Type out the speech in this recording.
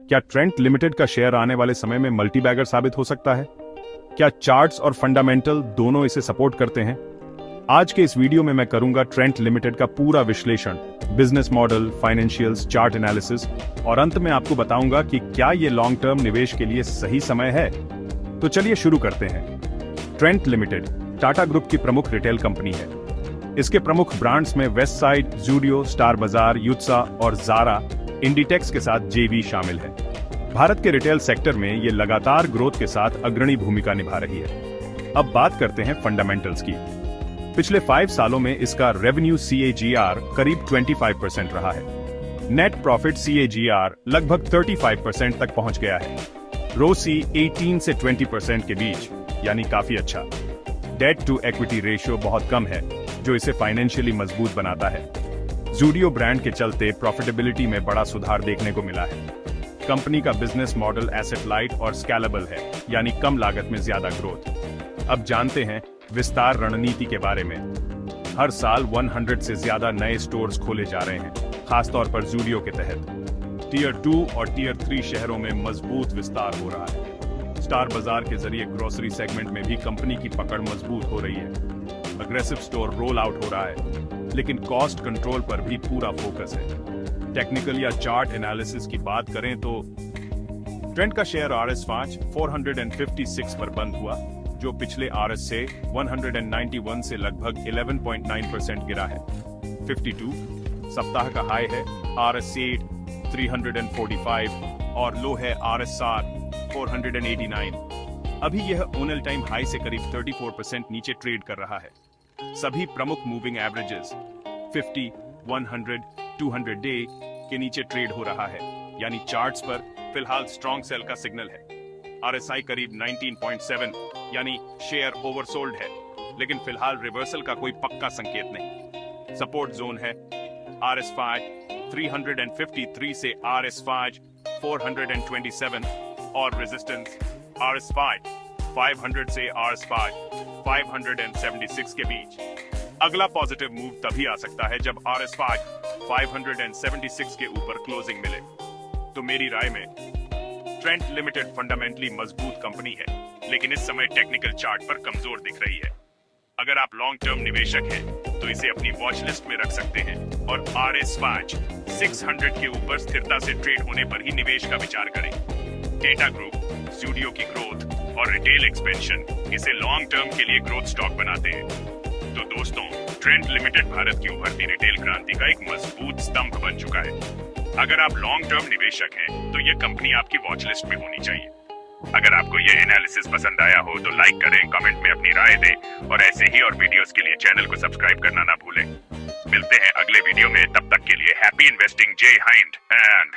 क्या Trent limited का share आने वाले समय में मल्टीबैगर साबित हो सकता है? क्या चार्ट्स और फंडामेंटल दोनों इसे सपोर्ट करते हैं? आज के इस वीडियो में मैं करूंगा ट्रेंट लिमिटेड का पूरा विश्लेषण, business model, financials, chart analysis और अंत में आपको बताऊंगा कि क्या ये लॉन्ग टर्म निवेश के लिए सही समय है। तो चलिए शुरू करते हैं। ट्रेंट लिमिटेड टाटा ग्रुप की प्रमुख रिटेल कंपनी है। इसके प्रमुख ब्रांड्स में वेस्ट साइड, जूडियो, स्टार बाजार, युत्सा और ज़ारा, इंडिटेक्स के साथ जेवी शामिल है। भारत के रिटेल सेक्टर में ये लगातार ग्रोथ के साथ अग्रणी भूमिका निभा रही है। अब बात करते हैं फंडामेंटल्स की। पिछले 5 सालों में इसका रेवेन्यू CAGR करीब 25% रहा है। नेट प्रॉफिट CAGR लगभग 35% तक पहुंच गया है। ROCE 18 से 20% के बीच, यानी काफी अच्छा। डेट टू इक्विटी रेशियो बहुत कम है, जो इसे फाइनेंशियली मजबूत बनाता है। जूडियो ब्रांड के चलते प्रॉफिटेबिलिटी में बड़ा सुधार देखने को मिला है। कंपनी का बिजनेस मॉडल एसेट लाइट और स्केलेबल है, यानी कम लागत में ज्यादा ग्रोथ। अब जानते हैं विस्तार रणनीति के बारे में। हर साल 100 से ज्यादा नए स्टोर्स खोले जा रहे हैं, खासतौर पर जूडियो के तहत। टियर 2 और टियर 3 शहरों में मजबूत विस्तार हो रहा है। स्टार बाजार के जरिए ग्रोसरी सेगमेंट में भी कंपनी की पकड़ मजबूत हो रही है। अग्रेसिव स्टोर रोल आउट हो रहा है, लेकिन कॉस्ट कंट्रोल पर भी पूरा फोकस है। टेक्निकल या चार्ट एनालिसिस की बात करें तो ट्रेंट का शेयर RS5 456 पर बंद हुआ, जो पिछले RS से 191 से लगभग 11.9% गिरा है। 52 सप्ताह का हाई है, RS8 345 और लो है RS7 489। अभी यह ऑन ऑल टाइम हाई से करीब 34% नीचे ट्रेड कर रहा है। सभी प्रमुख मूविंग एवरेजेस 50, 100, 200 डे के नीचे ट्रेड हो रहा है, यानी चार्ट्स पर फिलहाल स्ट्रॉन्ग सेल का सिग्नल है। RSI करीब 19.7, यानी शेयर ओवरसोल्ड है, लेकिन फिलहाल रिवर्सल का कोई पक्का संकेत नहीं। सपोर्ट जोन है RS5 353 से RS5 427 और रेजिस्टेंस RS5 500 से RS5 576 के बीच। अगला पॉजिटिव मूव तभी आ सकता है जब RS5 576 के ऊपर क्लोजिंग मिले। तो मेरी राय में ट्रेंट लिमिटेड फंडामेंटली मजबूत कंपनी है, लेकिन इस समय टेक्निकल चार्ट पर कमजोर दिख रही है। अगर आप लॉन्ग टर्म निवेशक हैं, तो इसे अपनी वॉच लिस्ट में रख सकते हैं और RS5 600 के ऊपर स्थिरता से ट्रेड होने पर ही निवेश का विचार करें। टाटा ग्रुप, स्टूडियो की ग्रोथ और रिटेल एक्सपेंशन इसे लॉन्ग टर्म के लिए ग्रोथ स्टॉक बनाते हैं। तो दोस्तों, ट्रेंट लिमिटेड भारत की उभरती रिटेल क्रांति का एक मजबूत स्तंभ बन चुका है। अगर आप लॉन्ग टर्म निवेशक हैं, तो यह कंपनी आपकी वॉच लिस्ट में होनी चाहिए। अगर आपको यह एनालिसिस पसंद आया हो तो लाइक करें, कमेंट में अपनी राय दें और ऐसे ही और वीडियोस के लिए चैनल को सब्सक्राइब करना ना भूलें। मिलते हैं अगले वीडियो में, तब तक के लिए हैप्पी इन्वेस्टिंग, जय हिंद एंड